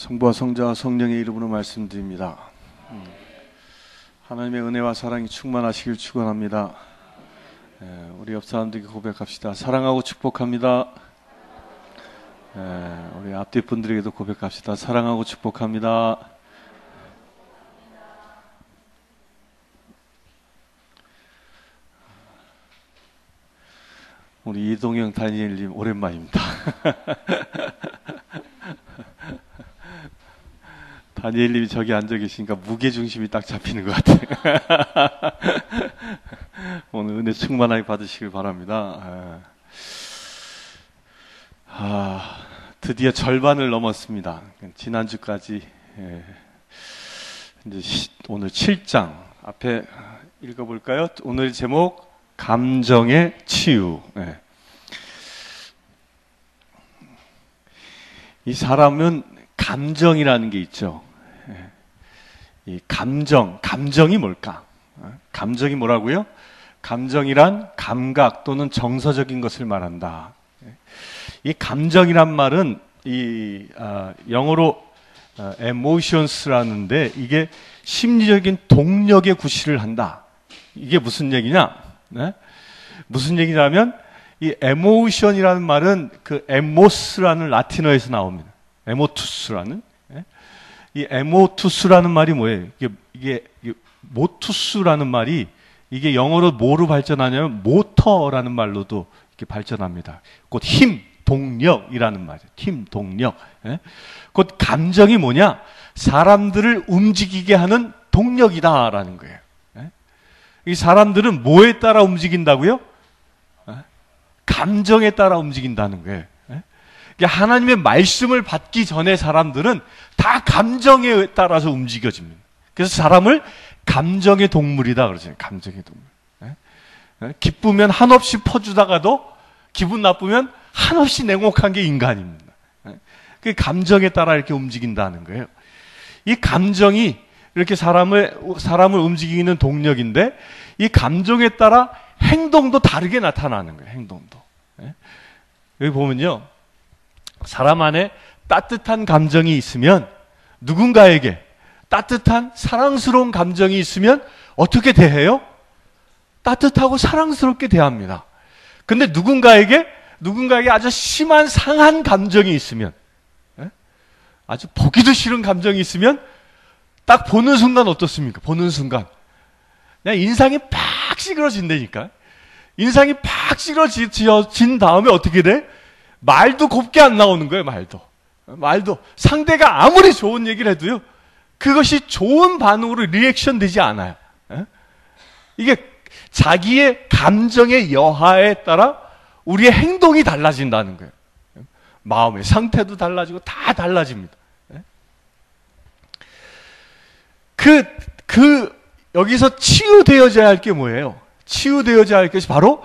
성부와 성자와 성령의 이름으로 말씀드립니다. 하나님의 은혜와 사랑이 충만하시길 축원합니다. 우리 옆 사람들에게 고백합시다. 사랑하고 축복합니다. 우리 앞뒤 분들에게도 고백합시다. 사랑하고 축복합니다. 우리 이동영 다니엘님 오랜만입니다. 다니엘님이 저기 앉아 계시니까 무게중심이 딱 잡히는 것 같아요. 오늘 은혜 충만하게 받으시길 바랍니다. 드디어 절반을 넘었습니다. 지난주까지 이제 오늘 7장 앞에 읽어볼까요? 오늘 제목 감정의 치유. 이 사람은 감정이라는 게 있죠. 이 감정이 뭘까? 감정이 뭐라고요? 감정이란 감각 또는 정서적인 것을 말한다. 이 감정이란 말은 영어로 emotions라는데 이게 심리적인 동력의 구실을 한다. 이게 무슨 얘기냐? 무슨 얘기냐면 이 emotion이라는 말은 그 에모스라는 라틴어에서 나옵니다. 에모투스라는. 이 에모투스라는 말이 뭐예요? 이게 모투스라는 말이 이게 영어로 뭐로 발전하냐면 모터라는 말로도 이렇게 발전합니다. 곧 힘, 동력이라는 말이에요. 힘, 동력. 곧 감정이 뭐냐? 사람들을 움직이게 하는 동력이다라는 거예요. 이 사람들은 뭐에 따라 움직인다고요? 감정에 따라 움직인다는 거예요. 하나님의 말씀을 받기 전에 사람들은 다 감정에 따라서 움직여집니다. 그래서 사람을 감정의 동물이다 그러잖아요. 감정의 동물. 기쁘면 한없이 퍼주다가도 기분 나쁘면 한없이 냉혹한 게 인간입니다. 그 감정에 따라 이렇게 움직인다는 거예요. 이 감정이 이렇게 사람을 움직이는 동력인데 이 감정에 따라 행동도 다르게 나타나는 거예요. 행동도. 여기 보면요. 사람 안에 따뜻한 감정이 있으면 누군가에게 따뜻한 사랑스러운 감정이 있으면 어떻게 대해요? 따뜻하고 사랑스럽게 대합니다. 근데 누군가에게 아주 심한 상한 감정이 있으면 아주 보기도 싫은 감정이 있으면 딱 보는 순간 어떻습니까? 보는 순간 그냥 인상이 팍 찌그러진다니까. 인상이 팍 찌그러진 다음에 어떻게 돼? 말도 곱게 안 나오는 거예요. 말도 상대가 아무리 좋은 얘기를 해도요 그것이 좋은 반응으로 리액션 되지 않아요. 이게 자기의 감정의 여하에 따라 우리의 행동이 달라진다는 거예요. 마음의 상태도 달라지고 다 달라집니다. 여기서 치유되어져야 할 게 뭐예요? 치유되어져야 할 것이 바로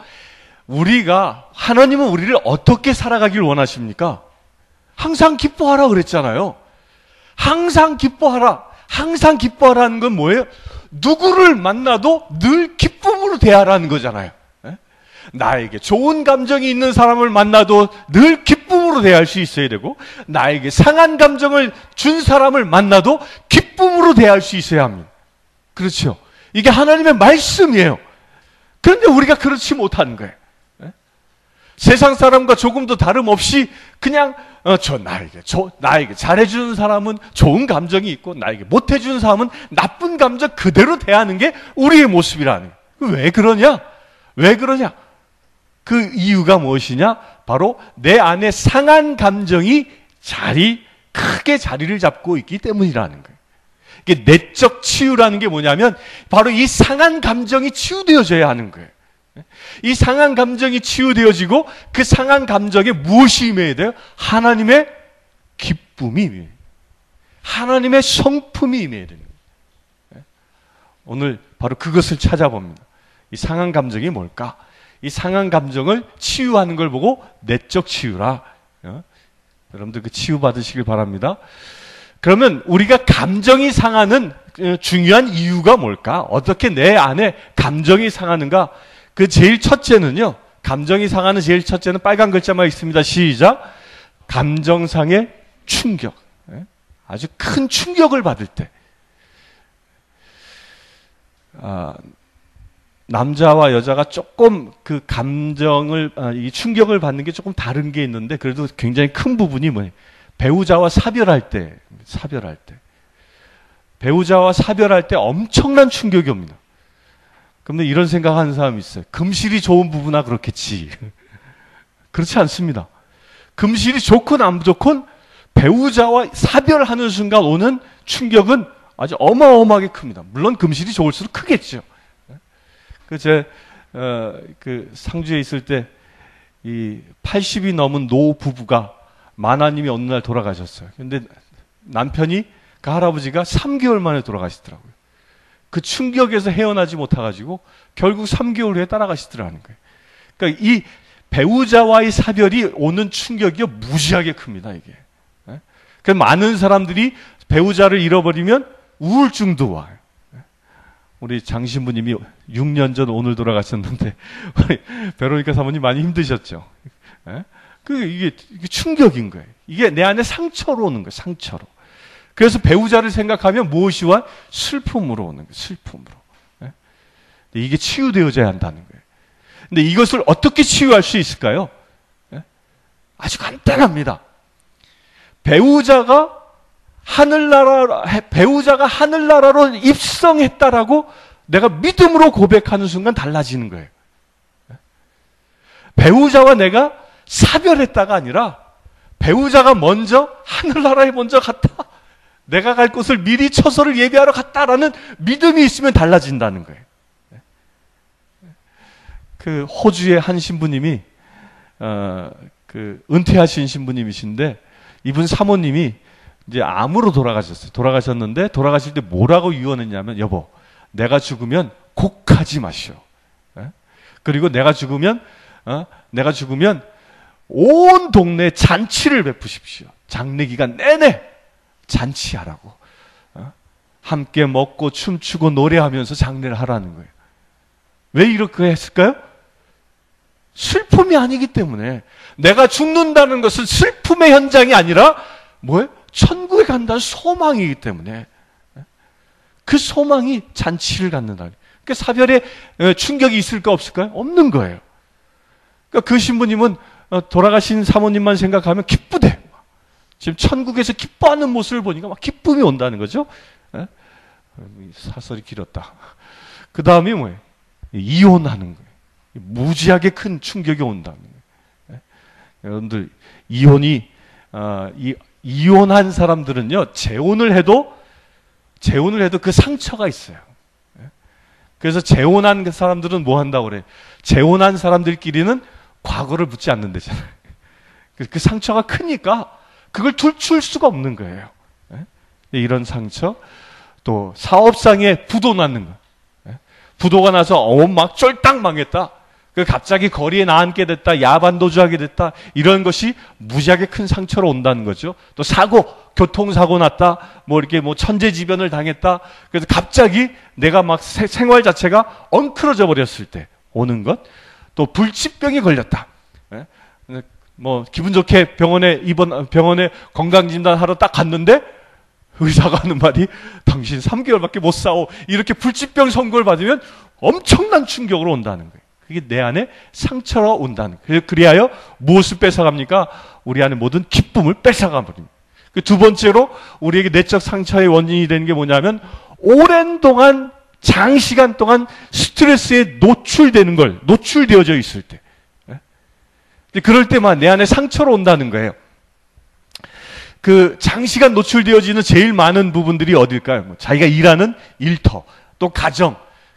하나님은 우리를 어떻게 살아가길 원하십니까? 항상 기뻐하라 그랬잖아요. 항상 기뻐하라. 항상 기뻐하라는 건 뭐예요? 누구를 만나도 늘 기쁨으로 대하라는 거잖아요. 나에게 좋은 감정이 있는 사람을 만나도 늘 기쁨으로 대할 수 있어야 되고, 나에게 상한 감정을 준 사람을 만나도 기쁨으로 대할 수 있어야 합니다. 그렇죠? 이게 하나님의 말씀이에요. 그런데 우리가 그렇지 못하는 거예요. 세상 사람과 조금도 다름없이 그냥 나에게 잘해주는 사람은 좋은 감정이 있고 나에게 못해주는 사람은 나쁜 감정 그대로 대하는 게 우리의 모습이라는 거예요. 왜 그러냐? 그 이유가 무엇이냐? 바로 내 안에 상한 감정이 크게 자리를 잡고 있기 때문이라는 거예요. 이게 내적 치유라는 게 뭐냐면 바로 이 상한 감정이 치유되어져야 하는 거예요. 이 상한 감정이 치유되어지고 그 상한 감정에 무엇이 임해야 돼요? 하나님의 기쁨이 임해야 돼요. 하나님의 성품이 임해야 되는 거예요. 오늘 바로 그것을 찾아봅니다. 이 상한 감정이 뭘까? 이 상한 감정을 치유하는 걸 보고 내적 치유라. 여러분들 그 치유 받으시길 바랍니다. 그러면 우리가 감정이 상하는 중요한 이유가 뭘까? 어떻게 내 안에 감정이 상하는가? 그 제일 첫째는요, 감정이 상하는 제일 첫째는 빨간 글자만 있습니다. 시작. 감정상의 충격. 아주 큰 충격을 받을 때, 남자와 여자가 조금 그 감정을, 이 충격을 받는 게 조금 다른 게 있는데, 그래도 굉장히 큰 부분이 뭐예요? 배우자와 사별할 때. 배우자와 사별할 때 엄청난 충격이 옵니다. 그런데 이런 생각하는 사람이 있어요. 금실이 좋은 부부나 그렇겠지. 그렇지 않습니다. 금실이 좋건 안 좋건 배우자와 사별하는 순간 오는 충격은 아주 어마어마하게 큽니다. 물론 금실이 좋을수록 크겠죠. 그 상주에 있을 때 이 80이 넘은 노 부부가 마나님이 어느 날 돌아가셨어요. 근데 남편이, 그 할아버지가 3개월 만에 돌아가시더라고요. 그 충격에서 헤어나지 못해가지고 결국 3개월 후에 따라가시더라는 거예요. 그러니까 이 배우자와의 사별이 오는 충격이 무지하게 큽니다, 이게. 그 많은 사람들이 배우자를 잃어버리면 우울증도 와요. 우리 장 신부님이 6년 전 오늘 돌아가셨는데, 우리 베로니카 사모님 많이 힘드셨죠? 이게 충격인 거예요. 이게 내 안에 상처로 오는 거예요, 상처로. 그래서 배우자를 생각하면 무엇이 와? 슬픔으로 오는 거예요, 슬픔으로. 이게 치유되어져야 한다는 거예요. 근데 이것을 어떻게 치유할 수 있을까요? 아주 간단합니다. 배우자가 하늘나라로 입성했다라고 내가 믿음으로 고백하는 순간 달라지는 거예요. 배우자와 내가 사별했다가 아니라 배우자가 먼저 하늘나라에 먼저 갔다. 내가 갈 곳을 미리 처소를 예비하러 갔다라는 믿음이 있으면 달라진다는 거예요. 그 호주의 한 신부님이 그 은퇴하신 신부님이신데, 이분 사모님이 이제 암으로 돌아가셨어요. 돌아가셨는데 돌아가실 때 뭐라고 유언했냐면, 여보, 내가 죽으면 곡하지 마시오. 그리고 내가 죽으면 온 동네에 잔치를 베푸십시오. 장례 기간 내내 잔치하라고. 함께 먹고 춤추고 노래하면서 장례를 하라는 거예요. 왜 이렇게 했을까요? 슬픔이 아니기 때문에. 내가 죽는다는 것은 슬픔의 현장이 아니라 뭐예요? 천국에 간다는 소망이기 때문에. 그 소망이 잔치를 갖는다. 그러니까 사별에 충격이 있을까 없을까요? 없는 거예요. 그러니까 그 신부님은 돌아가신 사모님만 생각하면 기쁘대. 지금 천국에서 기뻐하는 모습을 보니까 막 기쁨이 온다는 거죠. 사설이 길었다. 그 다음에 뭐예요? 이혼하는 거예요. 무지하게 큰 충격이 온다는 거예요. 여러분들, 이혼한 사람들은요, 재혼을 해도 그 상처가 있어요. 그래서 재혼한 사람들은 뭐 한다고 그래? 재혼한 사람들끼리는 과거를 묻지 않는다잖아요. 그 상처가 크니까 그걸 툴 수가 없는 거예요. 이런 상처. 또 사업상에 부도 나는 거. 부도가 나서 막 쫄딱 망했다. 갑자기 거리에 나앉게 됐다. 야반도주하게 됐다. 이런 것이 무지하게 큰 상처로 온다는 거죠. 또 교통사고 났다. 이렇게 천재지변을 당했다. 그래서 갑자기 내가 막 생활 자체가 엉클어져 버렸을 때 오는 것. 또 불치병이 걸렸다. 기분 좋게 병원에 건강진단 하러 딱 갔는데 의사가 하는 말이, 당신 3개월밖에 못 싸워. 이렇게 불치병 선고를 받으면 엄청난 충격으로 온다는 거예요. 그게 내 안에 상처로 온다는 거예요. 그리하여 무엇을 뺏어갑니까? 우리 안에 모든 기쁨을 뺏어가 버립니다. 두 번째로 우리에게 내적 상처의 원인이 되는 게 뭐냐면, 오랜 동안, 장시간 동안 스트레스에 노출되어져 있을 때. 그럴 때만 내 안에 상처로 온다는 거예요. 장시간 노출되어지는 제일 많은 부분들이 어딜까요? 자기가 일하는 일터, 또 가정,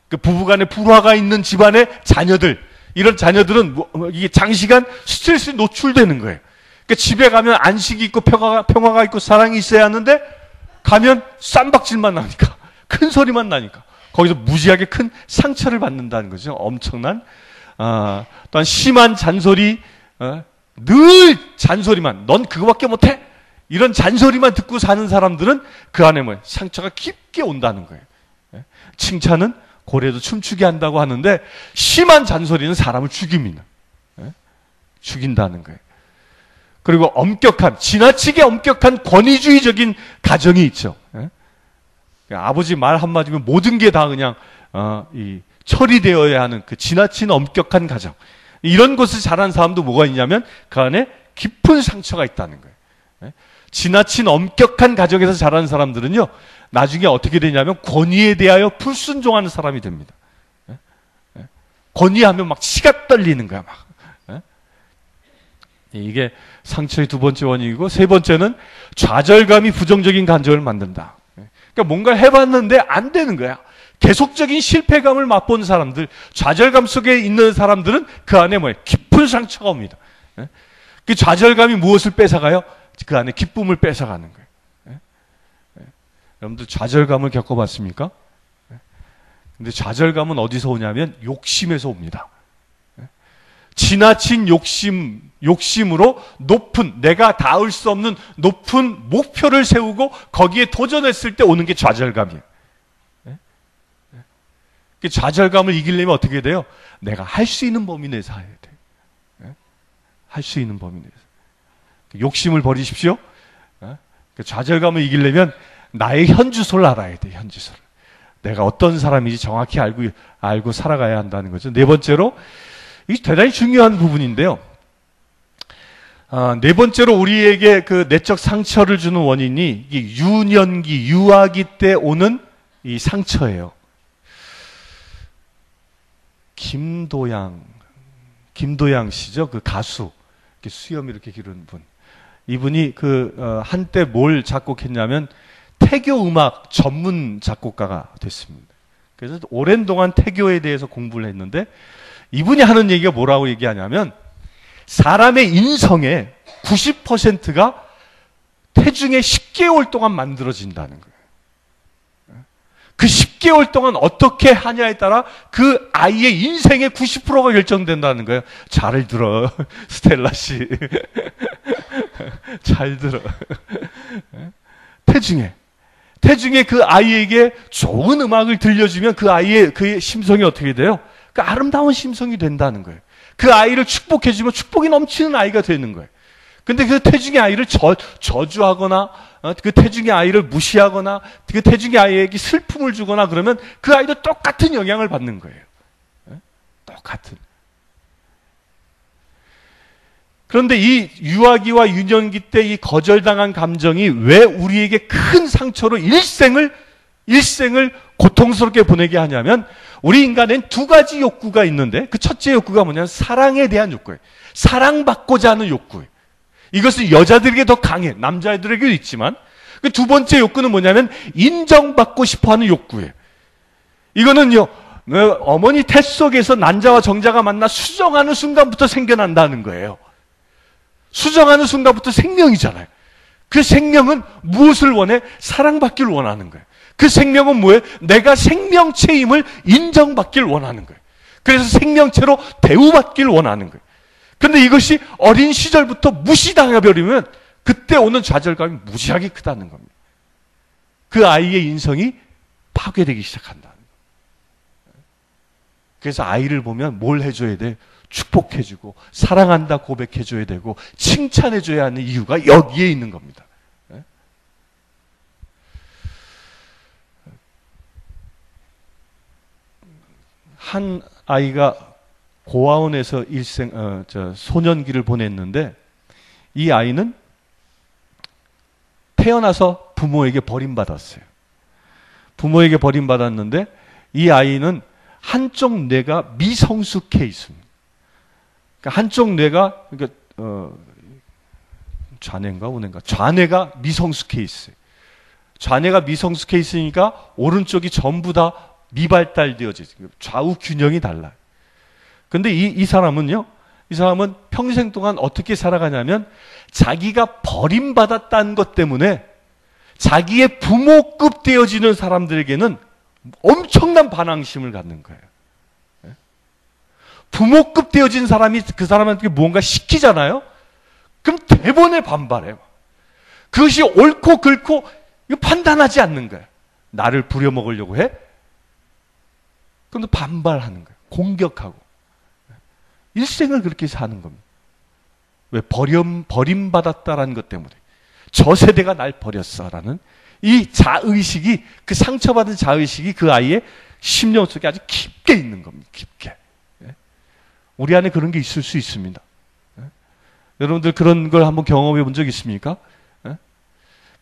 부부간에 불화가 있는 집안의 자녀들, 이런 자녀들은 이게 장시간 스트레스에 노출되는 거예요. 집에 가면 안식이 있고 평화가 있고 사랑이 있어야 하는데, 가면 쌈박질만 나니까, 큰 소리만 나니까 거기서 무지하게 큰 상처를 받는다는 거죠. 엄청난. 또한 심한 잔소리, 늘 잔소리만, 넌 그거밖에 못해? 이런 잔소리만 듣고 사는 사람들은 그 안에 상처가 깊게 온다는 거예요. 칭찬은 고래도 춤추게 한다고 하는데, 심한 잔소리는 사람을 죽입니다. 죽인다는 거예요. 그리고 엄격한, 지나치게 엄격한 권위주의적인 가정이 있죠. 예? 아버지 말 한마디면 모든 게 다 그냥 처리되어야 하는 그 지나친 엄격한 가정. 이런 곳을 자란 사람도 뭐가 있냐면 그 안에 깊은 상처가 있다는 거예요. 예? 지나친 엄격한 가정에서 자란 사람들은요, 나중에 어떻게 되냐면 권위에 대하여 불순종하는 사람이 됩니다. 예? 예? 권위하면 막 치가 떨리는 거야, 막. 예? 이게 상처의 두 번째 원인이고, 세 번째는 좌절감이 부정적인 감정을 만든다. 그러니까 뭔가를 해봤는데 안 되는 거야. 계속적인 실패감을 맛본 사람들, 좌절감 속에 있는 사람들은 그 안에 뭐예요? 깊은 상처가 옵니다. 그 좌절감이 무엇을 뺏어가요? 그 안에 기쁨을 뺏어가는 거예요. 여러분들 좌절감을 겪어봤습니까? 근데 좌절감은 어디서 오냐면 욕심에서 옵니다. 지나친 욕심으로 높은, 내가 닿을 수 없는 높은 목표를 세우고 거기에 도전했을 때 오는 게 좌절감이에요. 그 좌절감을 이기려면 어떻게 돼요? 내가 할 수 있는 범위 내에서 해야 돼요. 할 수 있는 범위 내에서. 욕심을 버리십시오. 그 좌절감을 이기려면 나의 현주소를 알아야 돼요. 현주소를. 내가 어떤 사람인지 정확히 알고 살아가야 한다는 거죠. 네 번째로, 이게 대단히 중요한 부분인데요. 네 번째로 우리에게 그 내적 상처를 주는 원인이 유년기, 유아기 때 오는 이 상처예요. 김도양 씨죠. 그 가수. 이렇게 수염 이렇게 기른 분. 이분이 한때 뭘 작곡했냐면 태교 음악 전문 작곡가가 됐습니다. 그래서 오랜 동안 태교에 대해서 공부를 했는데 이분이 하는 얘기가 뭐라고 얘기하냐면 사람의 인성의 90%가 태중에 10개월 동안 만들어진다는 거예요. 그 10개월 동안 어떻게 하냐에 따라 그 아이의 인생의 90%가 결정된다는 거예요. 잘 들어, 스텔라 씨. 잘 들어. 태중에 그 아이에게 좋은 음악을 들려주면 그의 심성이 어떻게 돼요? 그 아름다운 심성이 된다는 거예요. 그 아이를 축복해주면 축복이 넘치는 아이가 되는 거예요. 근데 그 태중의 아이를 저주하거나, 그 태중의 아이를 무시하거나, 그 태중의 아이에게 슬픔을 주거나 그러면 그 아이도 똑같은 영향을 받는 거예요. 똑같은. 그런데 이 유아기와 유년기 때 이 거절당한 감정이 왜 우리에게 큰 상처로 일생을 고통스럽게 보내게 하냐면 우리 인간엔 두 가지 욕구가 있는데 그 첫째 욕구가 뭐냐면 사랑에 대한 욕구예요. 사랑받고자 하는 욕구예요. 이것은 여자들에게 더 강해. 남자애들에게도 있지만 그 두 번째 욕구는 뭐냐면 인정받고 싶어하는 욕구예요. 이거는요. 어머니 태 속에서 난자와 정자가 만나 수정하는 순간부터 생겨난다는 거예요. 수정하는 순간부터 생명이잖아요. 그 생명은 무엇을 원해? 사랑받기를 원하는 거예요. 그 생명은 뭐예요? 내가 생명체임을 인정받기를 원하는 거예요. 그래서 생명체로 대우받기를 원하는 거예요. 그런데 이것이 어린 시절부터 무시당해버리면 그때 오는 좌절감이 무지하게 크다는 겁니다. 그 아이의 인성이 파괴되기 시작한다는 거예요. 그래서 아이를 보면 뭘 해줘야 돼? 축복해주고 사랑한다 고백해줘야 되고 칭찬해줘야 하는 이유가 여기에 있는 겁니다. 한 아이가 고아원에서 소년기를 보냈는데 이 아이는 태어나서 부모에게 버림받았어요. 부모에게 버림받았는데 이 아이는 한쪽 뇌가 미성숙해 있습니다. 그러니까 한쪽 뇌가 좌뇌인가 우뇌인가 좌뇌가 미성숙해 있어요. 좌뇌가 미성숙해 있으니까 오른쪽이 전부 다 미발달되어져 있어요. 좌우 균형이 달라요. 근데 이 사람은 평생 동안 어떻게 살아가냐면 자기가 버림받았다는 것 때문에 자기의 부모급 되어지는 사람들에게는 엄청난 반항심을 갖는 거예요. 부모급 되어진 사람이 그 사람한테 무언가 시키잖아요? 그럼 대번에 반발해요. 그것이 옳고 그렇고 판단하지 않는 거예요. 나를 부려먹으려고 해? 그럼 반발하는 거예요. 공격하고. 일생을 그렇게 사는 겁니다. 왜 버림받았다라는 것 때문에 저 세대가 날 버렸어라는 이 자의식이, 그 상처받은 자의식이 그 아이의 심령 속에 아주 깊게 있는 겁니다. 깊게. 우리 안에 그런 게 있을 수 있습니다. 여러분들 그런 걸 한번 경험해 본 적 있습니까?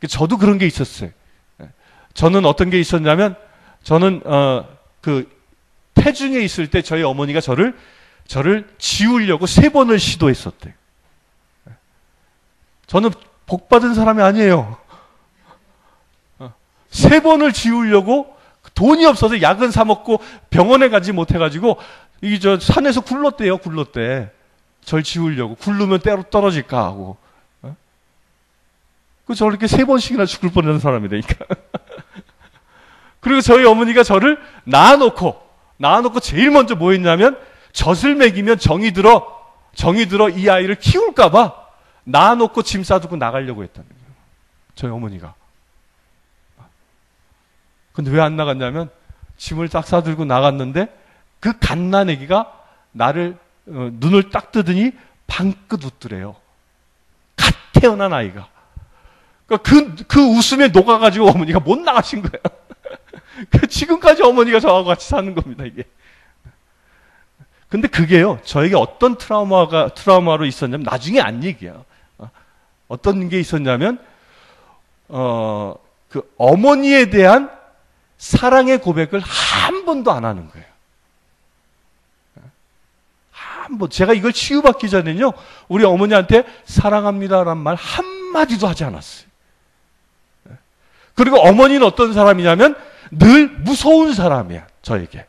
저도 그런 게 있었어요. 저는 어떤 게 있었냐면, 저는 그 태중에 있을 때 저희 어머니가 저를 지우려고 3번을 시도했었대요. 저는 복 받은 사람이 아니에요. 3번을 지우려고 돈이 없어서 약은 사 먹고 병원에 가지 못해가지고 산에서 굴렀대요. 굴렀대. 절 지우려고. 굴르면 때로 떨어질까 하고. 저렇게 3번씩이나 죽을 뻔한 사람이라니까. 그리고 저희 어머니가 저를 낳아놓고 제일 먼저 뭐 했냐면, 젖을 먹이면 정이 들어 이 아이를 키울까봐 낳아놓고 짐 싸두고 나가려고 했다는 거예요. 저희 어머니가. 근데 왜 안 나갔냐면, 짐을 딱 싸들고 나갔는데 그 갓난아기가 나를 눈을 딱 뜨더니 방긋 웃더래요. 갓 태어난 아이가. 그 웃음에 녹아가지고 어머니가 못 나가신 거예요. 지금까지 어머니가 저하고 같이 사는 겁니다, 이게. 근데 그게요, 저에게 어떤 트라우마로 있었냐면, 나중에 안 얘기해요. 어떤 게 있었냐면, 그 어머니에 대한 사랑의 고백을 한 번도 안 하는 거예요. 제가 이걸 치유받기 전에는요, 우리 어머니한테 사랑합니다라는 말 한마디도 하지 않았어요. 그리고 어머니는 어떤 사람이냐면, 늘 무서운 사람이야, 저에게.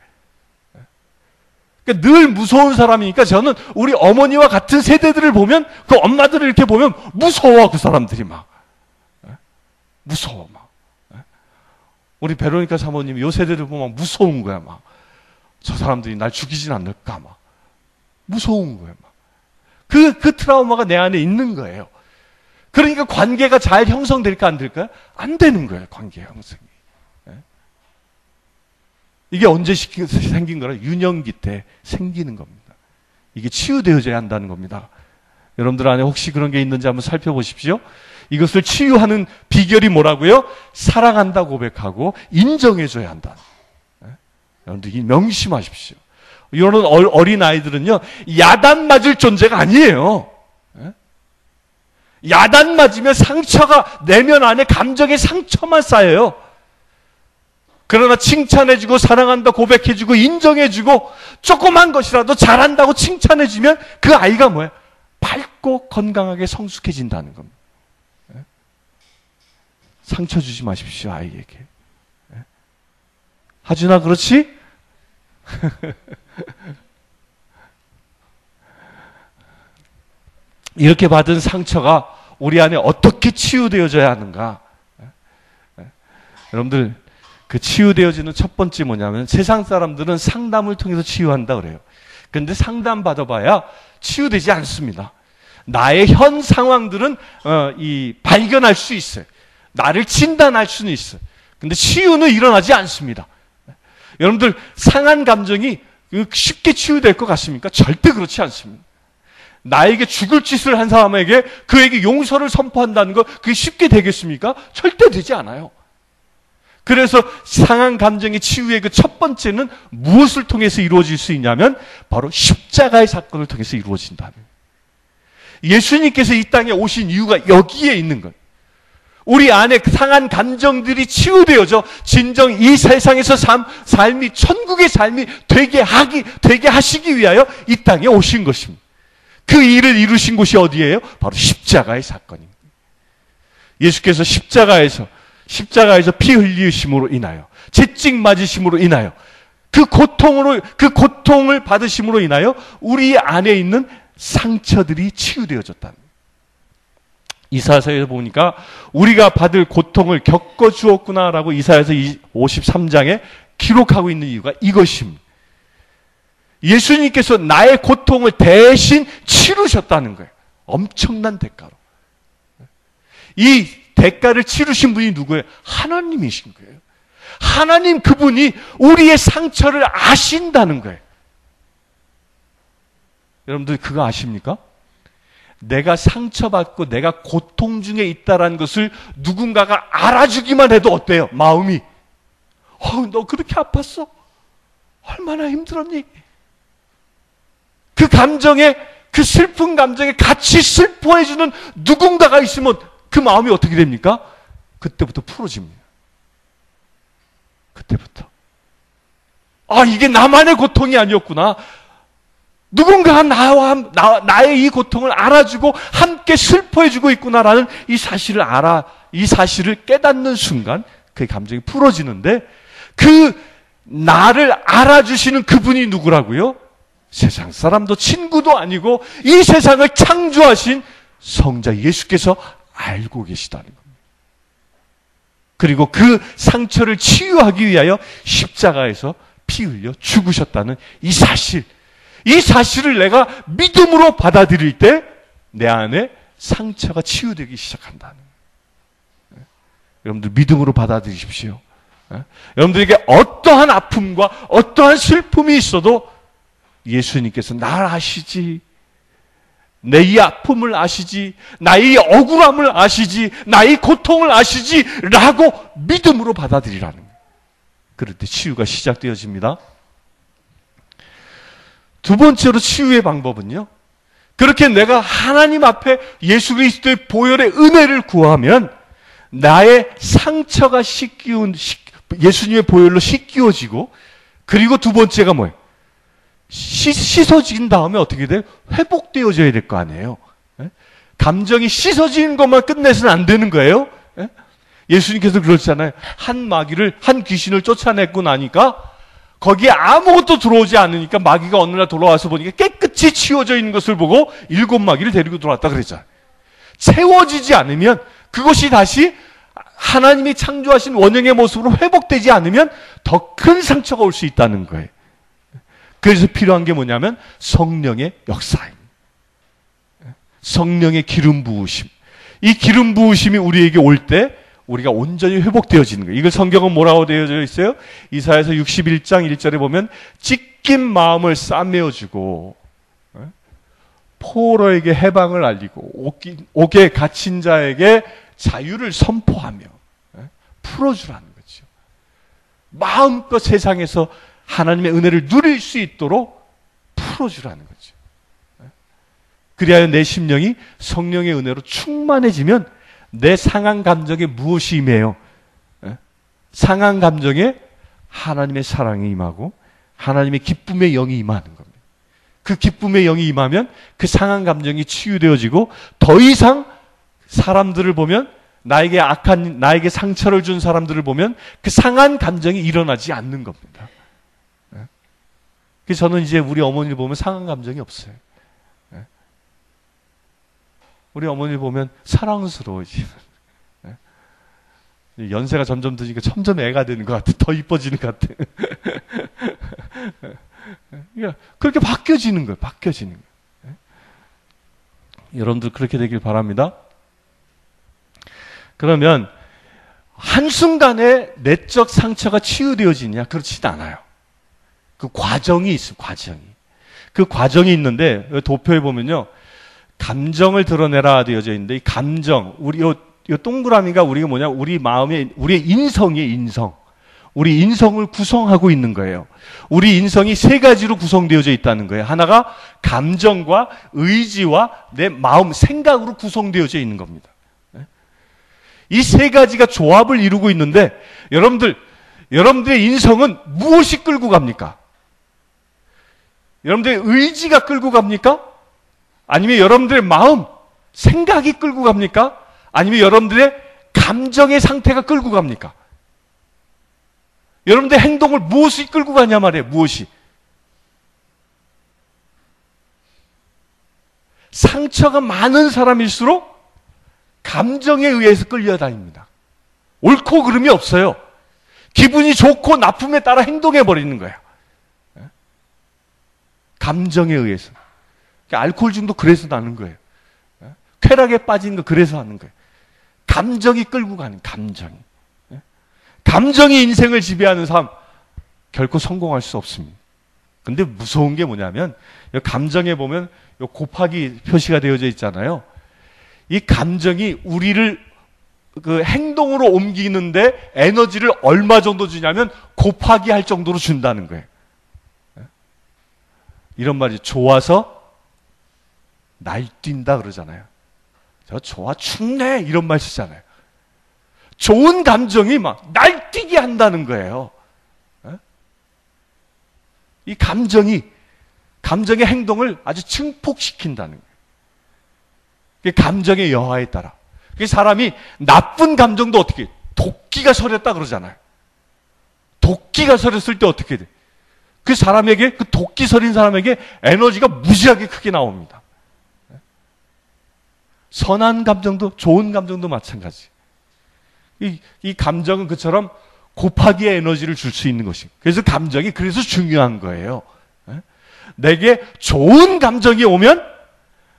그러니까 늘 무서운 사람이니까 저는 우리 어머니와 같은 세대들을 보면, 그 엄마들을 이렇게 보면 무서워, 그 사람들이 막. 무서워, 막. 우리 베로니카 사모님 요 세대를 보면 무서운 거야, 막. 저 사람들이 날 죽이진 않을까, 막. 무서운 거예요, 막. 그 트라우마가 내 안에 있는 거예요. 그러니까 관계가 잘 형성될까, 안 될까요? 안 되는 거예요, 관계 형성이. 이게 언제 생긴 거라? 유년기 때 생기는 겁니다. 이게 치유되어져야 한다는 겁니다. 여러분들 안에 혹시 그런 게 있는지 한번 살펴보십시오. 이것을 치유하는 비결이 뭐라고요? 사랑한다 고백하고 인정해줘야 한다. 여러분들 명심하십시오. 이런 어린 아이들은요, 야단 맞을 존재가 아니에요. 야단 맞으면 상처가, 내면 안에 감정의 상처만 쌓여요. 그러나 칭찬해주고 사랑한다 고백해주고 인정해주고 조그만 것이라도 잘한다고 칭찬해주면 그 아이가 뭐야? 밝고 건강하게 성숙해진다는 겁니다. 상처 주지 마십시오, 아이에게. 하준아, 그렇지? 이렇게 받은 상처가 우리 안에 어떻게 치유되어져야 하는가? 여러분들, 그 치유되어지는 첫 번째 뭐냐면, 세상 사람들은 상담을 통해서 치유한다 그래요. 그런데 상담 받아봐야 치유되지 않습니다. 나의 현 상황들은 발견할 수 있어요. 나를 진단할 수는 있어요. 근데 치유는 일어나지 않습니다. 여러분들, 상한 감정이 쉽게 치유될 것 같습니까? 절대 그렇지 않습니다. 나에게 죽을 짓을 한 사람에게 그에게 용서를 선포한다는 거, 그게 쉽게 되겠습니까? 절대 되지 않아요. 그래서 상한 감정의 치유의 그 첫 번째는 무엇을 통해서 이루어질 수 있냐면, 바로 십자가의 사건을 통해서 이루어진다는 거예요. 예수님께서 이 땅에 오신 이유가 여기에 있는 거예요. 우리 안에 상한 감정들이 치유되어져 진정 이 세상에서 삶이, 천국의 삶이 되게 하시기 위하여 이 땅에 오신 것입니다. 그 일을 이루신 곳이 어디예요? 바로 십자가의 사건입니다. 예수께서 십자가에서 피 흘리심으로 인하여, 채찍 맞으심으로 인하여, 그 고통을 받으심으로 인하여 우리 안에 있는 상처들이 치유되어졌다는 거예요. 이사야서에 보니까 우리가 받을 고통을 겪어주었구나라고 이사야서 53장에 기록하고 있는 이유가 이것입니다. 예수님께서 나의 고통을 대신 치르셨다는 거예요. 엄청난 대가로. 이 대가를 치르신 분이 누구예요? 하나님이신 거예요. 하나님, 그분이 우리의 상처를 아신다는 거예요. 여러분들 그거 아십니까? 내가 상처받고 내가 고통 중에 있다라는 것을 누군가가 알아주기만 해도 어때요? 마음이 너 그렇게 아팠어? 얼마나 힘들었니? 그 감정에, 그 슬픈 감정에 같이 슬퍼해주는 누군가가 있으면 그 마음이 어떻게 됩니까? 그때부터 풀어집니다. 그때부터 이게 나만의 고통이 아니었구나. 누군가가 나의 이 고통을 알아주고 함께 슬퍼해주고 있구나라는 이 사실을 깨닫는 순간 그 감정이 풀어지는데, 그 나를 알아주시는 그분이 누구라고요? 세상 사람도 친구도 아니고 이 세상을 창조하신 성자 예수께서 알고 계시다는 겁니다. 그리고 그 상처를 치유하기 위하여 십자가에서 피 흘려 죽으셨다는 이 사실을 내가 믿음으로 받아들일 때 내 안에 상처가 치유되기 시작한다는 거예요. 여러분들 믿음으로 받아들이십시오. 여러분들에게 어떠한 아픔과 어떠한 슬픔이 있어도 예수님께서 날 아시지, 내 이 아픔을 아시지, 나의 억울함을 아시지, 나의 고통을 아시지 라고 믿음으로 받아들이라는 거예요. 그럴 때 치유가 시작되어집니다. 두 번째로 치유의 방법은요, 그렇게 내가 하나님 앞에 예수 그리스도의 보혈의 은혜를 구하면 나의 상처가 예수님의 보혈로 씻기워지고, 그리고 두 번째가 뭐예요? 씻어진 다음에 어떻게 돼요? 회복되어져야 될 거 아니에요. 감정이 씻어지는 것만 끝내서는 안 되는 거예요. 예수님께서 그러셨잖아요. 한 귀신을 쫓아내고 나니까 거기에 아무것도 들어오지 않으니까 마귀가 어느 날 돌아와서 보니까 깨끗이 치워져 있는 것을 보고 7 마귀를 데리고 들어왔다 그랬잖아요. 채워지지 않으면, 그것이 다시 하나님이 창조하신 원형의 모습으로 회복되지 않으면 더 큰 상처가 올 수 있다는 거예요. 그래서 필요한 게 뭐냐면 성령의 역사입니다. 성령의 기름 부으심. 이 기름 부으심이 우리에게 올 때 우리가 온전히 회복되어지는 거예요. 이걸 성경은 뭐라고 되어져 있어요? 이사야서 61장 1절에 보면 찢긴 마음을 싸매어주고 포로에게 해방을 알리고 옥에 갇힌 자에게 자유를 선포하며 풀어주라는 거죠. 마음껏 세상에서 하나님의 은혜를 누릴 수 있도록 풀어주라는 거죠. 그리하여 내 심령이 성령의 은혜로 충만해지면 내 상한 감정에 무엇이 임해요? 상한 감정에 하나님의 사랑이 임하고 하나님의 기쁨의 영이 임하는 겁니다. 그 기쁨의 영이 임하면 그 상한 감정이 치유되어지고 더 이상 사람들을 보면, 나에게 상처를 준 사람들을 보면 그 상한 감정이 일어나지 않는 겁니다. 그래서 저는 이제 우리 어머니를 보면 상한 감정이 없어요. 우리 어머니를 보면 사랑스러워지. 연세가 점점 드니까 점점 애가 되는 것 같아. 더 이뻐지는 것 같아. 그렇게 바뀌어지는 거예요. 바뀌어지는 거예요. 여러분들 그렇게 되길 바랍니다. 그러면 한순간에 내적 상처가 치유되어지냐? 그렇진 않아요. 그 과정이 있어요. 그 과정이 있는데 도표에 보면요, 감정을 드러내라 되어져 있는데, 이 감정, 요 동그라미가 우리가 뭐냐? 우리 마음에, 우리의 인성이에요, 인성. 우리 인성을 구성하고 있는 거예요. 우리 인성이 3가지로 구성되어져 있다는 거예요. 하나가 감정과 의지와 내 마음, 생각으로 구성되어져 있는 겁니다. 이 3가지가 조합을 이루고 있는데, 여러분들의 인성은 무엇이 끌고 갑니까? 여러분들의 의지가 끌고 갑니까? 아니면 여러분들의 마음, 생각이 끌고 갑니까? 아니면 여러분들의 감정의 상태가 끌고 갑니까? 여러분들의 행동을 무엇이 끌고 가냐 말이에요. 무엇이? 상처가 많은 사람일수록 감정에 의해서 끌려다닙니다. 옳고 그름이 없어요. 기분이 좋고 나쁨에 따라 행동해버리는 거예요. 감정에 의해서. 알코올 중독 그래서 나는 거예요. 쾌락에 빠진 거 그래서 하는 거예요. 감정이 끌고 가는, 감정이. 감정이 인생을 지배하는 삶, 결코 성공할 수 없습니다. 근데 무서운 게 뭐냐면, 감정에 보면 곱하기 표시가 되어져 있잖아요. 이 감정이 우리를 그 행동으로 옮기는데 에너지를 얼마 정도 주냐면 곱하기 할 정도로 준다는 거예요. 이런 말이 좋아서 날뛴다 그러잖아요. 저 좋아 죽네 이런 말 쓰잖아요. 좋은 감정이 막 날뛰게 한다는 거예요. 이 감정의 행동을 아주 증폭시킨다는 거예요. 감정의 여하에 따라. 사람이 나쁜 감정도 어떻게 해? 도끼가 서렸다 그러잖아요. 도끼가 서렸을 때 어떻게 돼? 그 사람에게, 그 도끼 서린 사람에게 에너지가 무지하게 크게 나옵니다. 선한 감정도, 좋은 감정도 마찬가지. 이 감정은 그처럼 곱하기의 에너지를 줄 수 있는 것입니다. 그래서 감정이 그래서 중요한 거예요. 내게 좋은 감정이 오면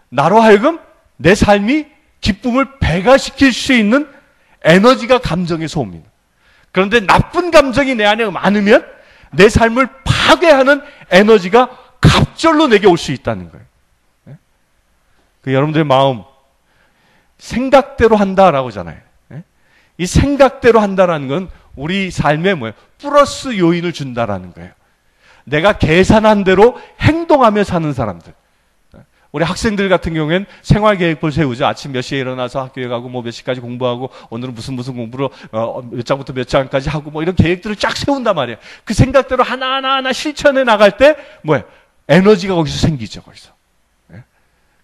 나로 하여금 내 삶이 기쁨을 배가시킬 수 있는 에너지가 감정에서 옵니다. 그런데 나쁜 감정이 내 안에 많으면 내 삶을 파괴하는 에너지가 갑절로 내게 올 수 있다는 거예요. 여러분들의 마음, 생각대로 한다라고 하잖아요. 이 생각대로 한다라는 건 우리 삶에 뭐예요? 플러스 요인을 준다라는 거예요. 내가 계산한 대로 행동하며 사는 사람들. 우리 학생들 같은 경우에는 생활계획표를 세우죠. 아침 몇 시에 일어나서 학교에 가고 뭐 몇 시까지 공부하고 오늘은 무슨 공부로 몇 장부터 몇 장까지 하고 뭐 이런 계획들을 쫙 세운단 말이에요. 그 생각대로 하나하나 실천해 나갈 때 뭐예요? 에너지가 거기서 생기죠. 거기서.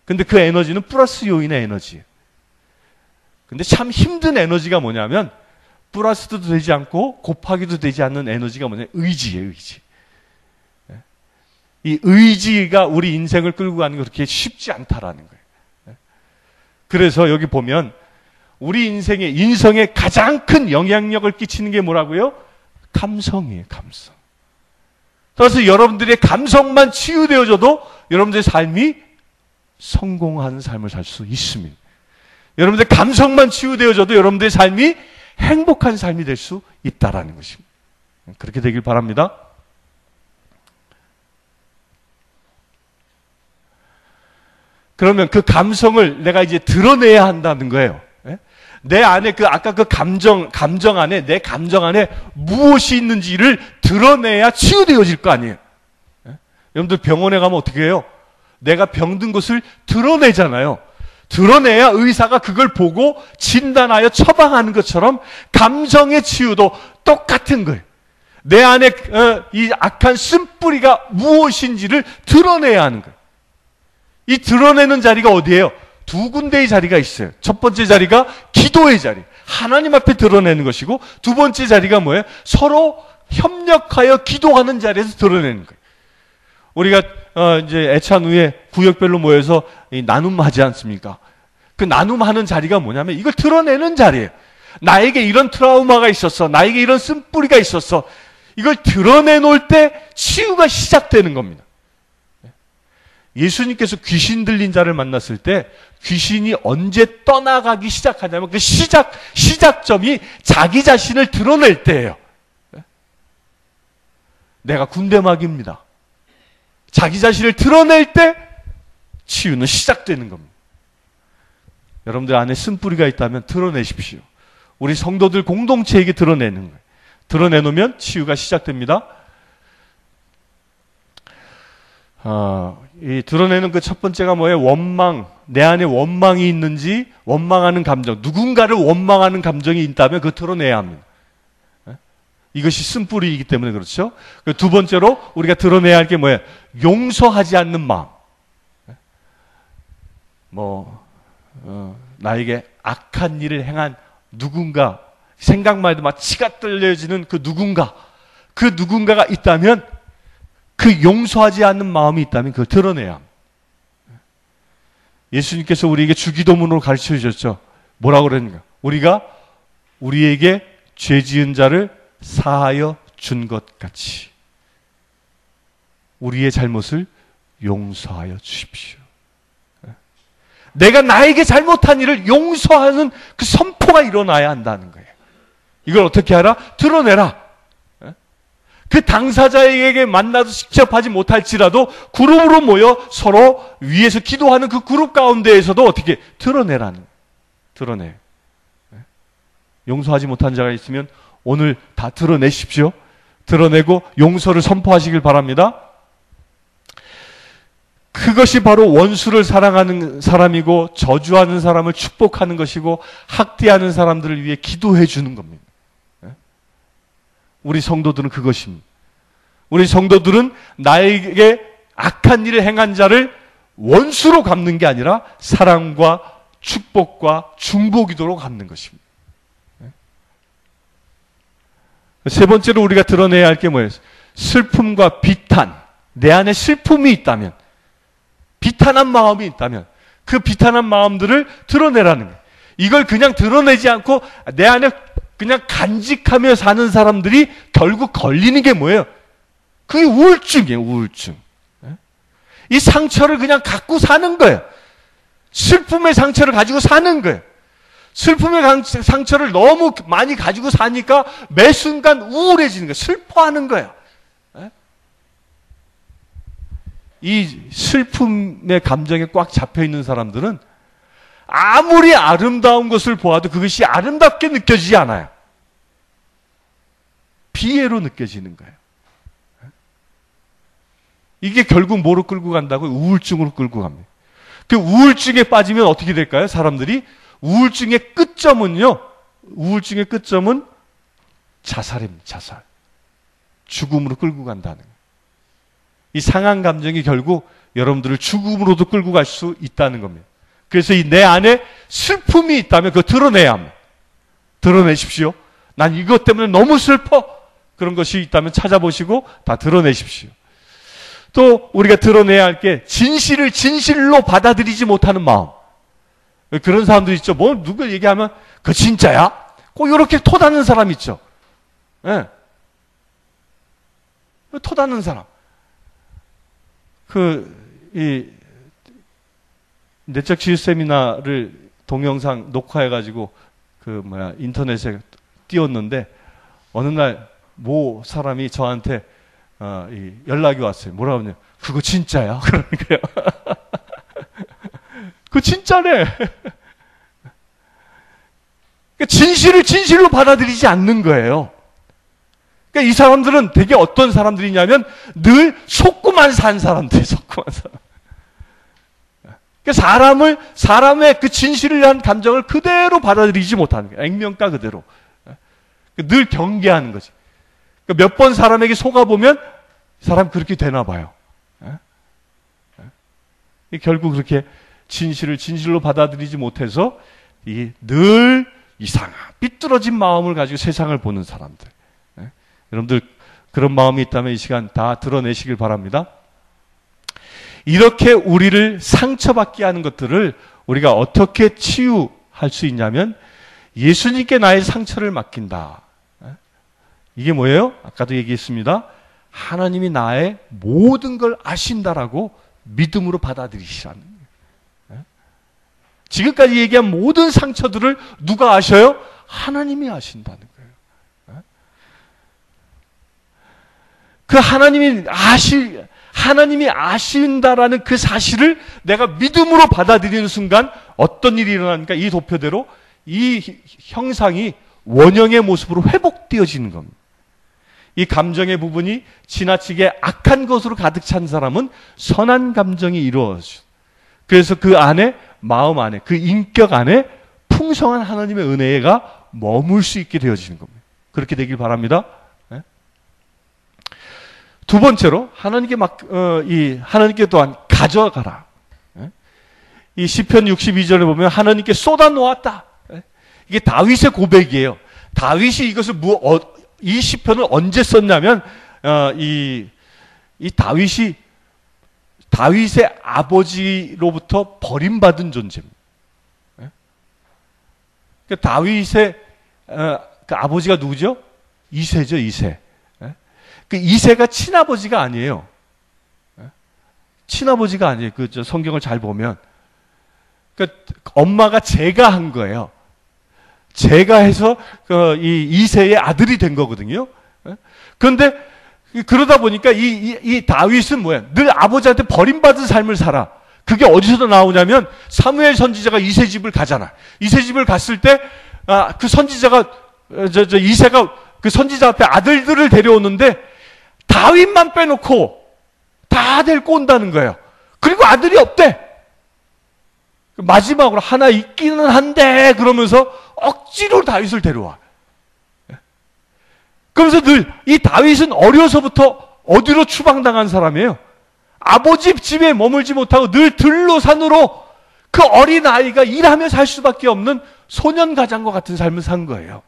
근데 그 에너지는 플러스 요인의 에너지예요. 근데 참 힘든 에너지가 뭐냐면 플러스도 되지 않고 곱하기도 되지 않는 에너지가 뭐냐면 의지예요. 의지. 이 의지가 우리 인생을 끌고 가는 게 그렇게 쉽지 않다라는 거예요. 그래서 여기 보면 우리 인성에 가장 큰 영향력을 끼치는 게 뭐라고요? 감성이에요. 감성. 그래서 여러분들의 감성만 치유되어져도 여러분들의 삶이 성공하는 삶을 살 수 있습니다. 여러분들의 감성만 치유되어져도 여러분들의 삶이 행복한 삶이 될 수 있다라는 것입니다. 그렇게 되길 바랍니다. 그러면 그 감성을 내가 이제 드러내야 한다는 거예요. 내 안에 아까 그 감정 안에, 내 감정 안에 무엇이 있는지를 드러내야 치유되어질 거 아니에요. 여러분들 병원에 가면 어떻게 해요? 내가 병든 것을 드러내잖아요. 드러내야 의사가 그걸 보고 진단하여 처방하는 것처럼 감정의 치유도 똑같은 거예요. 내 안에 이 악한 쓴뿌리가 무엇인지를 드러내야 하는 거예요. 이 드러내는 자리가 어디예요? 두 군데의 자리가 있어요. 첫 번째 자리가 기도의 자리. 하나님 앞에 드러내는 것이고, 두 번째 자리가 뭐예요? 서로 협력하여 기도하는 자리에서 드러내는 거예요. 우리가 이제 애찬 후에 구역별로 모여서 나눔하지 않습니까? 그 나눔하는 자리가 뭐냐면 이걸 드러내는 자리예요. 나에게 이런 트라우마가 있었어. 나에게 이런 쓴뿌리가 있었어. 이걸 드러내놓을 때 치유가 시작되는 겁니다. 예수님께서 귀신 들린 자를 만났을 때 귀신이 언제 떠나가기 시작하냐면 그 시작점이 자기 자신을 드러낼 때예요. 내가 군대막입니다. 자기 자신을 드러낼 때 치유는 시작되는 겁니다. 여러분들 안에 쓴뿌리가 있다면 드러내십시오. 우리 성도들 공동체에게 드러내는 거예요. 드러내놓으면 치유가 시작됩니다. 이 드러내는 그 첫 번째가 뭐예요? 원망. 내 안에 원망이 있는지, 원망하는 감정. 누군가를 원망하는 감정이 있다면 그거 드러내야 합니다. 이것이 쓴뿌리이기 때문에 그렇죠. 두 번째로 우리가 드러내야 할 게 뭐예요? 용서하지 않는 마음. 나에게 악한 일을 행한 누군가, 생각만 해도 막 치가 떨려지는 그 누군가가 있다면, 그 용서하지 않는 마음이 있다면 그걸 드러내야 합니다. 예수님께서 우리에게 주기도문으로 가르쳐 주셨죠. 뭐라고 그랬는가? 우리가 우리에게 죄 지은 자를 사하여 준 것 같이 우리의 잘못을 용서하여 주십시오. 내가 나에게 잘못한 일을 용서하는 그 선포가 일어나야 한다는 거예요. 이걸 어떻게 하라? 드러내라. 그 당사자에게 만나도 직접 하지 못할지라도 그룹으로 모여 서로 위에서 기도하는 그 그룹 가운데에서도 어떻게 드러내라는, 드러내. 용서하지 못한 자가 있으면 오늘 다 드러내십시오. 드러내고 용서를 선포하시길 바랍니다. 그것이 바로 원수를 사랑하는 사람이고 저주하는 사람을 축복하는 것이고 학대하는 사람들을 위해 기도해 주는 겁니다. 우리 성도들은 그것입니다. 우리 성도들은 나에게 악한 일을 행한 자를 원수로 갚는 게 아니라 사랑과 축복과 중보기도로 갚는 것입니다. 세 번째로 우리가 드러내야 할 게 뭐예요? 슬픔과 비탄. 내 안에 슬픔이 있다면, 비탄한 마음이 있다면 그 비탄한 마음들을 드러내라는 거예요. 이걸 그냥 드러내지 않고 내 안에 그냥 간직하며 사는 사람들이 결국 걸리는 게 뭐예요? 그게 우울증이에요, 우울증. 이 상처를 그냥 갖고 사는 거예요. 슬픔의 상처를 가지고 사는 거예요. 슬픔의 상처를 너무 많이 가지고 사니까 매 순간 우울해지는 거예요. 슬퍼하는 거예요. 이 슬픔의 감정에 꽉 잡혀 있는 사람들은 아무리 아름다운 것을 보아도 그것이 아름답게 느껴지지 않아요. 비애로 느껴지는 거예요. 이게 결국 뭐로 끌고 간다고요? 우울증으로 끌고 갑니다. 그 우울증에 빠지면 어떻게 될까요? 사람들이 우울증의 끝점은요, 우울증의 끝점은 자살입니다. 자살. 죽음으로 끌고 간다는 거예요. 이 상한 감정이 결국 여러분들을 죽음으로도 끌고 갈 수 있다는 겁니다. 그래서 이 내 안에 슬픔이 있다면 그거 드러내야 합니다. 드러내십시오. 난 이것 때문에 너무 슬퍼. 그런 것이 있다면 찾아보시고 다 드러내십시오. 또 우리가 드러내야 할 게 진실을 진실로 받아들이지 못하는 마음. 그런 사람들 있죠. 뭐 누굴 얘기하면 그 진짜야? 꼭 이렇게 토다는 사람 있죠. 예. 토다는 사람. 내적 치유 세미나를 동영상 녹화해가지고 인터넷에 띄웠는데 어느 날 모 사람이 저한테 연락이 왔어요. 뭐라고 하냐? 그거 진짜야? 그러는 거예요. 그거 진짜래. 그러니까 진실을 진실로 받아들이지 않는 거예요. 그러니까 이 사람들은 되게 어떤 사람들이냐면 늘 속고만 산 사람들, 속고만 사람. 그러니까 사람의 그 진실을 위한 감정을 그대로 받아들이지 못하는 거예요. 액면가 그대로. 늘 경계하는 거지. 그러니까 몇 번 사람에게 속아보면 사람 그렇게 되나 봐요. 결국 그렇게 진실을 진실로 받아들이지 못해서 늘 이상한 삐뚤어진 마음을 가지고 세상을 보는 사람들. 여러분들 그런 마음이 있다면 이 시간 다 드러내시길 바랍니다. 이렇게 우리를 상처받게 하는 것들을 우리가 어떻게 치유할 수 있냐면 예수님께 나의 상처를 맡긴다. 이게 뭐예요? 아까도 얘기했습니다. 하나님이 나의 모든 걸 아신다라고 믿음으로 받아들이시라는 거예요. 지금까지 얘기한 모든 상처들을 누가 아셔요? 하나님이 아신다는 거예요. 그 하나님이 아신다라는 그 사실을 내가 믿음으로 받아들이는 순간 어떤 일이 일어나니까 이 도표대로 이 형상이 원형의 모습으로 회복되어지는 겁니다. 이 감정의 부분이 지나치게 악한 것으로 가득 찬 사람은 선한 감정이 이루어져요. 그래서 그 안에, 마음 안에, 그 인격 안에 풍성한 하나님의 은혜가 머물 수 있게 되어지는 겁니다. 그렇게 되길 바랍니다. 두 번째로 하나님께 또한 가져가라. 이 시편 62절에 보면 하나님께 쏟아 놓았다. 이게 다윗의 고백이에요. 다윗이 이것을 이 시편을 언제 썼냐면 이 다윗의 아버지로부터 버림받은 존재입니다. 다윗의 그 아버지가 누구죠? 이새죠, 이새. 그 이새가 친아버지가 아니에요. 친아버지가 아니에요. 성경을 잘 보면. 엄마가 제가 한 거예요. 제가 해서 이 이새의 아들이 된 거거든요. 그런데 그러다 보니까 이 다윗은 뭐야? 늘 아버지한테 버림받은 삶을 살아. 그게 어디서 나오냐면 사무엘 선지자가 이세 집을 가잖아. 이세 집을 갔을 때 그 선지자가 이세가 그 선지자 앞에 아들들을 데려오는데 다윗만 빼놓고 다 데리고 온다는 거예요. 그리고 아들이 없대. 마지막으로 하나 있기는 한데 그러면서 억지로 다윗을 데려와. 그러면서 늘 이 다윗은 어려서부터 어디로 추방당한 사람이에요. 아버지 집에 머물지 못하고 늘 들로 산으로 그 어린 아이가 일하며 살 수밖에 없는 소년 가장과 같은 삶을 산 거예요.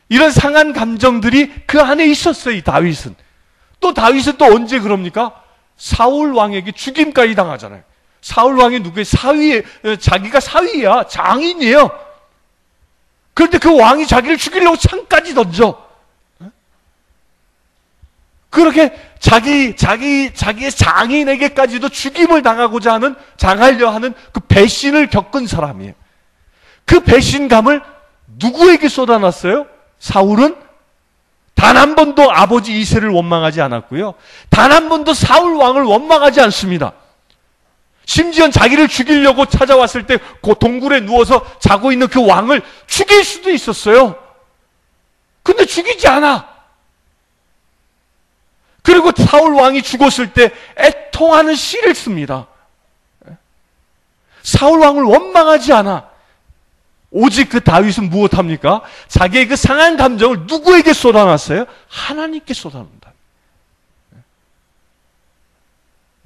이런 상한 감정들이 그 안에 있었어요. 이 다윗은. 또 다윗은 또 언제 그럽니까? 사울 왕에게 죽임까지 당하잖아요. 사울 왕이 누구예요? 자기가 사위야. 장인이에요. 그런데 그 왕이 자기를 죽이려고 창까지 던져. 그렇게 자기의 장인에게까지도 죽임을 당하려 하는 그 배신을 겪은 사람이에요. 그 배신감을 누구에게 쏟아놨어요? 사울은 단 한 번도 아버지 이새를 원망하지 않았고요. 단 한 번도 사울 왕을 원망하지 않습니다. 심지어 자기를 죽이려고 찾아왔을 때 그 동굴에 누워서 자고 있는 그 왕을 죽일 수도 있었어요. 근데 죽이지 않아. 그리고 사울 왕이 죽었을 때 애통하는 시를 씁니다. 사울 왕을 원망하지 않아. 오직 그 다윗은 무엇합니까? 자기의 그 상한 감정을 누구에게 쏟아놨어요? 하나님께 쏟아놓는다.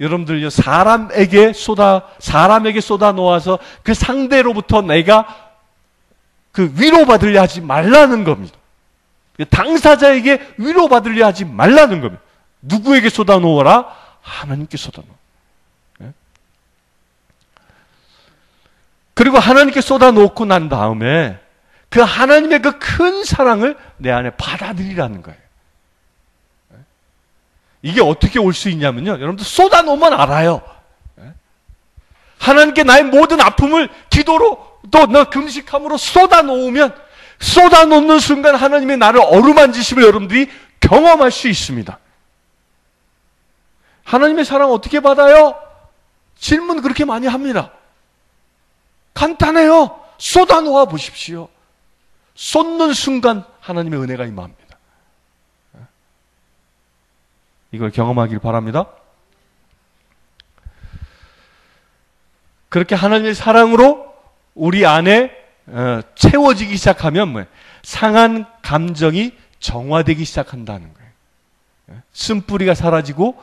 여러분들요, 사람에게 쏟아 놓아서 그 상대로부터 내가 그 위로받으려 하지 말라는 겁니다. 당사자에게 위로받으려 하지 말라는 겁니다. 누구에게 쏟아 놓아라? 하나님께 쏟아 놓아. 그리고 하나님께 쏟아놓고 난 다음에 그 하나님의 그 큰 사랑을 내 안에 받아들이라는 거예요. 이게 어떻게 올 수 있냐면요. 여러분들 쏟아놓으면 알아요. 하나님께 나의 모든 아픔을 기도로 또 너 금식함으로 쏟아놓으면 쏟아놓는 순간 하나님의 나를 어루만지심을 여러분들이 경험할 수 있습니다. 하나님의 사랑 어떻게 받아요? 질문 그렇게 많이 합니다. 간단해요. 쏟아놓아 보십시오. 쏟는 순간 하나님의 은혜가 임합니다. 이걸 경험하길 바랍니다. 그렇게 하나님의 사랑으로 우리 안에 채워지기 시작하면 뭐예요? 상한 감정이 정화되기 시작한다는 거예요. 쓴뿌리가 사라지고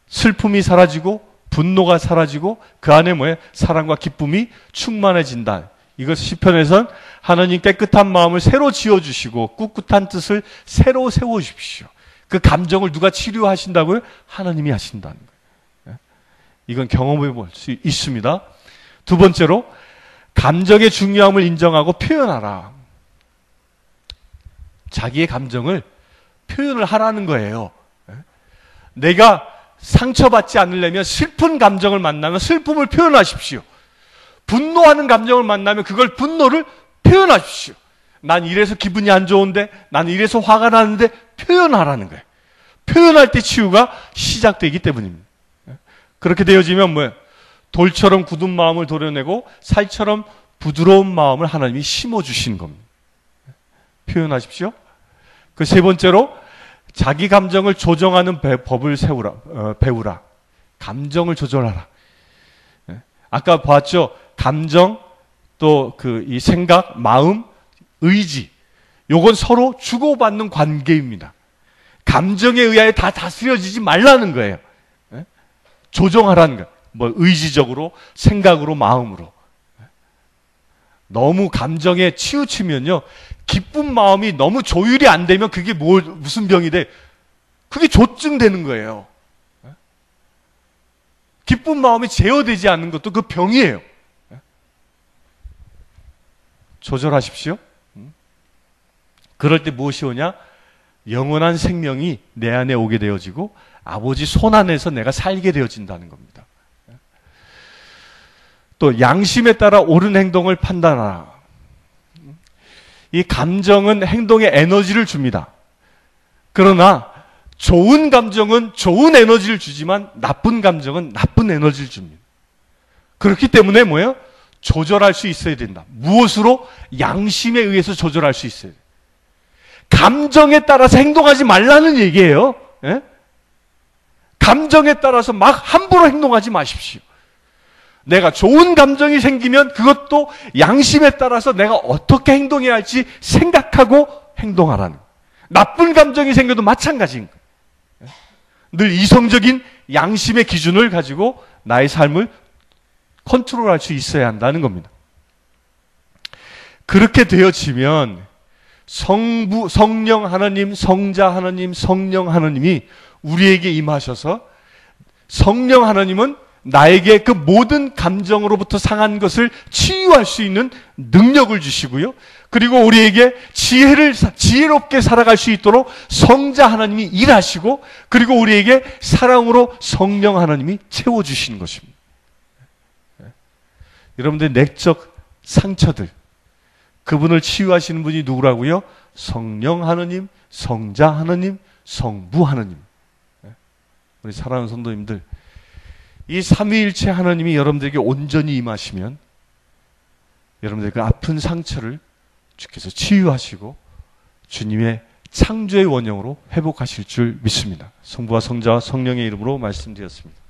슬픔이 사라지고 분노가 사라지고 그 안에 뭐예요? 사랑과 기쁨이 충만해진다. 이것 시편에선 하나님 깨끗한 마음을 새로 지어주시고 꿋꿋한 뜻을 새로 세워주십시오. 그 감정을 누가 치료하신다고요? 하나님이 하신다는 거예요. 이건 경험해 볼 수 있습니다. 두 번째로 감정의 중요함을 인정하고 표현하라. 자기의 감정을 표현을 하라는 거예요. 내가 상처받지 않으려면 슬픈 감정을 만나면 슬픔을 표현하십시오. 분노하는 감정을 만나면 그걸 분노를 표현하십시오. 난 이래서 기분이 안 좋은데, 난 이래서 화가 나는데 표현하라는 거예요. 표현할 때 치유가 시작되기 때문입니다. 그렇게 되어지면 뭐예요? 돌처럼 굳은 마음을 도려내고 살처럼 부드러운 마음을 하나님이 심어주시는 겁니다. 표현하십시오. 그 세 번째로 자기 감정을 조정하는 법을 배우라. 감정을 조절하라. 아까 봤죠? 감정, 또 이 생각, 마음, 의지. 요건 서로 주고받는 관계입니다. 감정에 의하여 다 다스려지지 말라는 거예요. 조정하라는 거예요. 뭐 의지적으로, 생각으로, 마음으로. 너무 감정에 치우치면요. 기쁜 마음이 너무 조율이 안 되면 그게 무슨 병이 돼? 그게 조증 되는 거예요. 기쁜 마음이 제어되지 않는 것도 그 병이에요. 조절하십시오. 그럴 때 무엇이 오냐? 영원한 생명이 내 안에 오게 되어지고 아버지 손 안에서 내가 살게 되어진다는 겁니다. 또 양심에 따라 옳은 행동을 판단하라. 이 감정은 행동에 에너지를 줍니다. 그러나 좋은 감정은 좋은 에너지를 주지만 나쁜 감정은 나쁜 에너지를 줍니다. 그렇기 때문에 뭐예요? 조절할 수 있어야 된다. 무엇으로? 양심에 의해서 조절할 수 있어야 돼요. 감정에 따라서 행동하지 말라는 얘기예요. 예? 감정에 따라서 막 함부로 행동하지 마십시오. 내가 좋은 감정이 생기면 그것도 양심에 따라서 내가 어떻게 행동해야 할지 생각하고 행동하라는 거예요. 나쁜 감정이 생겨도 마찬가지인 거예요. 늘 이성적인 양심의 기준을 가지고 나의 삶을 컨트롤할 수 있어야 한다는 겁니다. 그렇게 되어지면 성령 하나님, 성자 하나님, 성령 하나님이 우리에게 임하셔서 성령 하나님은 나에게 그 모든 감정으로부터 상한 것을 치유할 수 있는 능력을 주시고요. 그리고 우리에게 지혜롭게 살아갈 수 있도록 성자 하나님이 일하시고, 그리고 우리에게 사랑으로 성령 하나님이 채워주시는 것입니다. 여러분들 내적 상처들, 그분을 치유하시는 분이 누구라고요? 성령 하나님, 성자 하나님, 성부 하나님. 우리 사랑하는 성도님들, 이 삼위일체 하나님이 여러분들에게 온전히 임하시면 여러분들 그 아픈 상처를 주께서 치유하시고 주님의 창조의 원형으로 회복하실 줄 믿습니다. 성부와 성자와 성령의 이름으로 말씀드렸습니다.